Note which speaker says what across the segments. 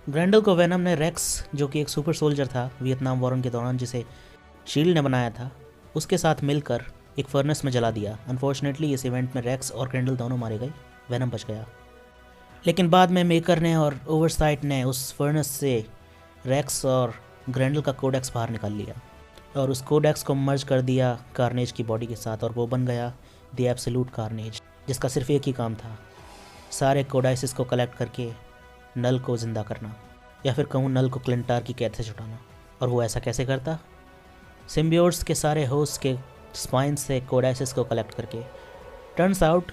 Speaker 1: ग्रैंडल को वेनम ने रेक्स, जो कि एक सुपर सोल्जर था वियतनाम वॉर के दौरान, जिसे शील्ड ने बनाया था, उसके साथ मिलकर एक फर्नेस में जला दिया। अनफॉर्चुनेटली इस इवेंट में रेक्स और ग्रैंडल दोनों मारे गए, वेनम बच गया। लेकिन बाद में मेकर ने और ओवरसाइट ने उस फर्नेस से रेक्स और ग्रैंडल का कोडेक्स बाहर निकाल लिया और उस कोडेक्स को मर्ज कर दिया कार्नेज की बॉडी के साथ, और वो बन गया द एब्सोल्यूट कार्नेज, जिसका सिर्फ एक ही काम था, सारे कोडाइसिस को कलेक्ट करके नल को ज़िंदा करना, या फिर कहूँ नल को क्लिंटार की कैद से छुटाना। और वो ऐसा कैसे करता? सिम्बियोट्स के सारे होस्ट के स्पाइन से कोडाइसिस को कलेक्ट करके। टर्न्स आउट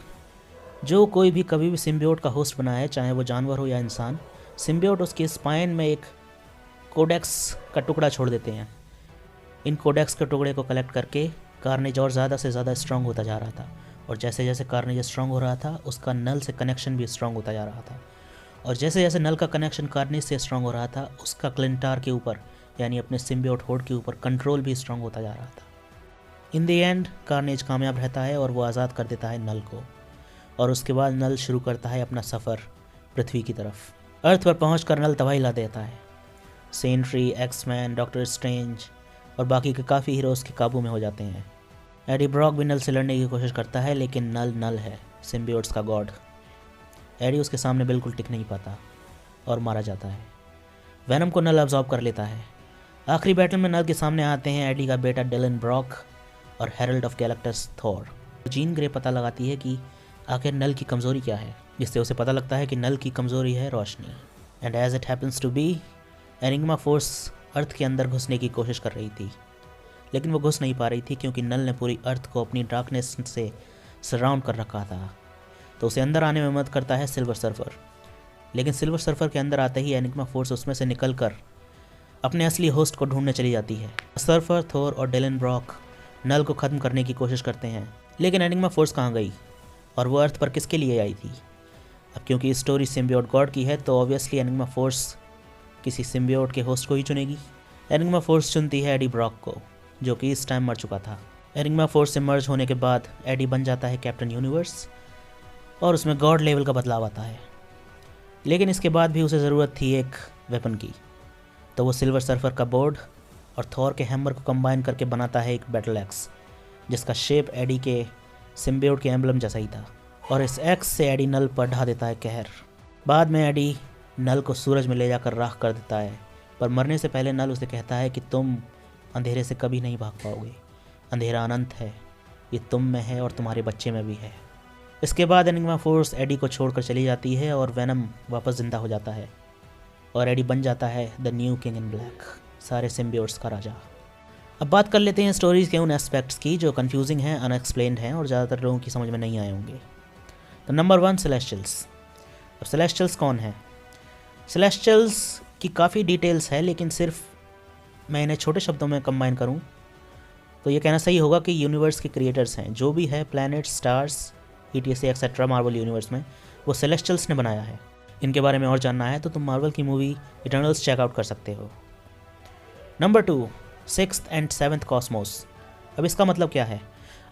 Speaker 1: जो कोई भी कभी भी सिम्बियोट का होस्ट बना है, चाहे वो जानवर हो या इंसान, सिम्बियोट उसके स्पाइन में एक कोडेक्स का टुकड़ा छोड़ देते हैं। इन कोडेक्स के टुकड़े को कलेक्ट करके कार्नेज और ज़्यादा से ज़्यादा स्ट्रांग होता जा रहा था, और जैसे जैसे कार्नेज स्ट्रांग हो रहा था उसका नल से कनेक्शन भी स्ट्रांग होता जा रहा था, और जैसे जैसे नल का कनेक्शन कार्नेज से स्ट्रांग हो रहा था उसका क्लिंटार के ऊपर, यानी अपने सिम्बियोट होड के ऊपर कंट्रोल भी स्ट्रांग होता जा रहा था। इन द एंड कार्नेज कामयाब रहता है और वो आज़ाद कर देता है नल को, और उसके बाद नल शुरू करता है अपना सफ़र पृथ्वी की तरफ। अर्थ पर पहुंचकर नल तबाही ला देता है। सेंट्री, एक्समैन, डॉक्टर स्ट्रेंज और बाकी के काफ़ी हीरोज़ के काबू में हो जाते हैं। एडी ब्रॉक भी नल से लड़ने की कोशिश करता है, लेकिन नल नल है, सिम्बियोट्स का गॉड। एडी उसके सामने बिल्कुल टिक नहीं पाता और मारा जाता है। वेनम को नल अब्जॉर्ब कर लेता है। आखिरी बैटल में नल के सामने आते हैं एडी का बेटा डिलन ब्रॉक और herald of Galactus Thor. Jean Grey पता लगाती है कि आखिर नल की कमज़ोरी क्या है, जिससे उसे पता लगता है कि नल की कमज़ोरी है रोशनी। And as it happens to be, Enigma Force Earth के अंदर घुसने की कोशिश कर रही थी, लेकिन वो घुस नहीं पा रही थी क्योंकि नल ने पूरी अर्थ को अपनी डार्कनेस से सराउंड कर रखा था। तो उसे अंदर आने में मदद करता है सिल्वर सर्फर, लेकिन सिल्वर सर्फर के अंदर आते ही एनिग्मा फोर्स उसमें से निकलकर अपने असली होस्ट को ढूंढने चली जाती है। सर्फर, थोर और डिलन ब्रॉक नल को ख़त्म करने की कोशिश करते हैं, लेकिन एनिग्मा फोर्स कहाँ गई और वो अर्थ पर किसके लिए आई थी? अब क्योंकि स्टोरी सिम्बियोट गॉड की है तो ऑब्वियसली एनिग्मा फोर्स किसी सिम्बियोट के होस्ट को ही चुनेगी। एनिग्मा फोर्स चुनती है एडी ब्रॉक को, जो कि इस टाइम मर चुका था। एनिग्मा फोर्स से मर्ज होने के बाद एडी बन जाता है कैप्टन यूनिवर्स और उसमें गॉड लेवल का बदलाव आता है, लेकिन इसके बाद भी उसे ज़रूरत थी एक वेपन की, तो वो सिल्वर सर्फर का बोर्ड और थॉर के हैमर को कंबाइन करके बनाता है एक बैटल एक्स, जिसका शेप एडी के सिम्बियोट के एम्बलम जैसा ही था, और इस एक्स से एडी नल पर ढा देता है कहर। बाद में एडी नल को सूरज में ले जाकर राख कर देता है, पर मरने से पहले नल उसे कहता है कि तुम अंधेरे से कभी नहीं भाग पाओगे, अंधेरा अनंत है, ये तुम में है और तुम्हारे बच्चे में भी है। इसके बाद एनिग्मा फोर्स एडी को छोड़कर चली जाती है और वेनम वापस ज़िंदा हो जाता है और एडी बन जाता है the new king in black, सारे सिम्बियोट्स का राजा। अब बात कर लेते हैं स्टोरीज़ के उन एस्पेक्ट्स की जो कन्फ्यूजिंग हैं, अनएक्सप्लेन्ड हैं और ज़्यादातर लोगों की समझ में नहीं आए होंगे। तो नंबर 1, सेलेस्टियल्स। अब सेलेस्टियल्स कौन है? सेलेस्टियल्स की काफ़ी डिटेल्स है, लेकिन सिर्फ मैं इन्हें छोटे शब्दों में कंबाइन करूं तो ये कहना सही होगा कि यूनिवर्स के क्रिएटर्स हैं। जो भी है planets, stars, ETC etcetera Marvel universe में, वो सेलेस्टियल्स ने बनाया है। इनके बारे में और जानना है तो तुम मार्वल की मूवी इटर्नल्स चेकआउट कर सकते हो। Number 2, 6th and 7th Cosmos. अब इसका मतलब क्या है?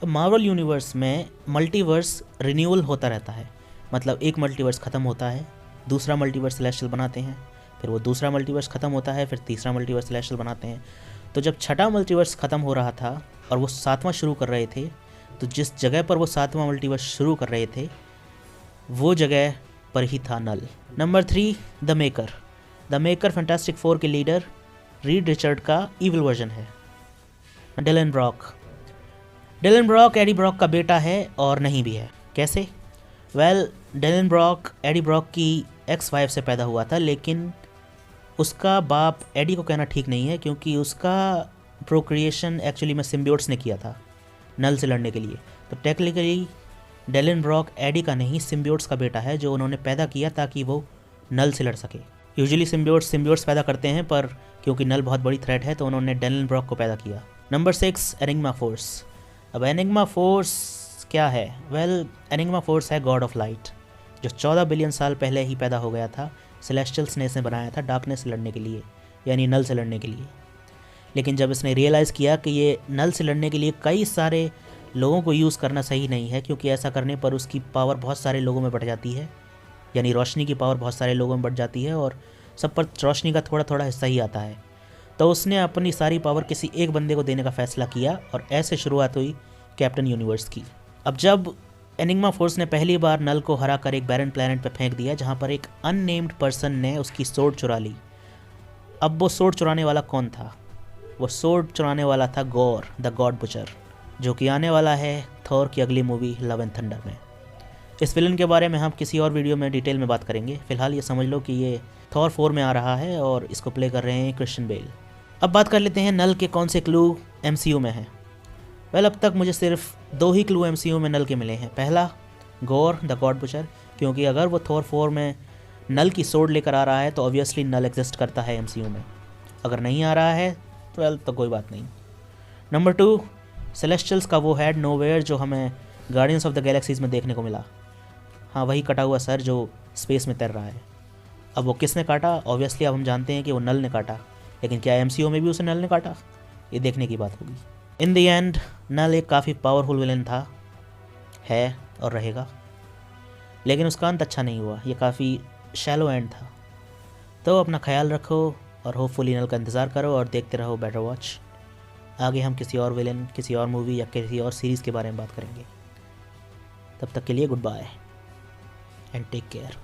Speaker 1: अब मार्वल यूनिवर्स में मल्टीवर्स रिन्यूअल होता रहता है, मतलब एक मल्टीवर्स ख़त्म होता है, दूसरा मल्टीवर्स सेलेस्टियल बनाते हैं, फिर वो दूसरा मल्टीवर्स ख़त्म होता है, फिर तीसरा मल्टीवर्स सेलेस्टियल बनाते हैं। तो जब छठा मल्टीवर्स ख़त्म हो रहा था और वो 7वां शुरू कर रहे थे, तो जिस जगह पर वो 7वां मल्टीवर्स शुरू कर रहे थे वो जगह पर ही था Knull. Number 3, the Maker. The Maker Fantastic Four के लीडर रीड रिचर्ड का इविल वर्जन है। Dylan Brock. Dylan Brock Eddie Brock का बेटा है और नहीं भी है। कैसे? Well, Dylan Brock Eddie Brock की एक्स वाइफ से पैदा हुआ था, लेकिन उसका बाप एडी को कहना ठीक नहीं है क्योंकि उसका प्रोक्रिएशन एक्चुअली में सिम्बियोट्स ने किया था नल से लड़ने के लिए। तो टेक्निकली डिलन ब्रॉक एडी का नहीं, सिम्बियोट्स का बेटा है जो उन्होंने पैदा किया ताकि वो नल से लड़ सके। यूजुअली सिम्बियोट्स पैदा करते हैं, पर क्योंकि नल बहुत बड़ी थ्रेट है तो उन्होंने डिलन ब्रॉक को पैदा किया। Number 6, enigma force. अब एनिग्मा फोर्स क्या है? वेल, एनिग्मा फोर्स है गॉड ऑफ लाइट, जो 14 बिलियन साल पहले ही पैदा हो गया था। सेलेस्टियल्स ने इसे बनाया था डार्कनेस से लड़ने के लिए, यानी नल से लड़ने के लिए। लेकिन जब इसने रियलाइज़ किया कि ये नल से लड़ने के लिए कई सारे लोगों को यूज़ करना सही नहीं है, क्योंकि ऐसा करने पर उसकी पावर बहुत सारे लोगों में बढ़ जाती है, यानी रोशनी की पावर बहुत सारे लोगों में बढ़ जाती है और सब पर रोशनी का थोड़ा थोड़ा हिस्सा ही आता है। तो उसने अपनी सारी पावर किसी एक बंदे को देने का फैसला किया और ऐसे शुरुआत हुई कैप्टन यूनिवर्स की। अब जब एनिग्मा फोर्स ने पहली बार नल को हरा कर एक बैरन प्लैनेट पर फेंक दिया जहाँ पर एक अननेम्ड पर्सन ने उसकी सोर्ड चुरा ली। अब वो सोर्ड चुराने वाला कौन था? वो सोर्ड चुराने वाला था गॉर द गॉड बुचर, जो कि आने वाला है थॉर की अगली मूवी लव एंड थंडर में। इस विलन के बारे में हम किसी और वीडियो में डिटेल में बात करेंगे। फिलहाल ये समझ लो कि ये थॉर 4 में आ रहा है और इसको प्ले कर रहे हैं क्रिश्चियन बेल। अब बात कर लेते हैं नल के कौन से क्लू MCU में हैं। वेल, अब तक मुझे सिर्फ 2 ही क्लू MCU में नल के मिले हैं। पहला, गॉर द गॉड बुचर, क्योंकि अगर वो थॉर 4 में नल की सोर्ड लेकर आ रहा है तो ऑब्वियसली नल एग्जिस्ट करता है MCU में। अगर नहीं आ रहा है तो वेल तो कोई बात नहीं। नंबर 2, सेलेस्टियल्स का वो हेड नोवेयर जो हमें गार्डियंस ऑफ द गैलेक्सीज में देखने को मिला। हाँ, वही कटा हुआ सर जो स्पेस में तैर रहा है। अब वो किसने काटा? ऑब्वियसली अब हम जानते हैं कि वो नल ने काटा, लेकिन क्या MCU में भी उसे नल ने काटा? ये देखने की बात होगी। इन द एंड नल एक काफ़ी पावरफुल विलन था, है और रहेगा, लेकिन उसका अंत अच्छा नहीं हुआ। ये काफ़ी शैलो एंड था। तो अपना ख्याल रखो और होपफुली नल का इंतज़ार करो और देखते रहो बेटर वॉच। आगे हम किसी और विलन, किसी और मूवी या किसी और सीरीज़ के बारे में बात करेंगे। तब तक के लिए good bye and take care.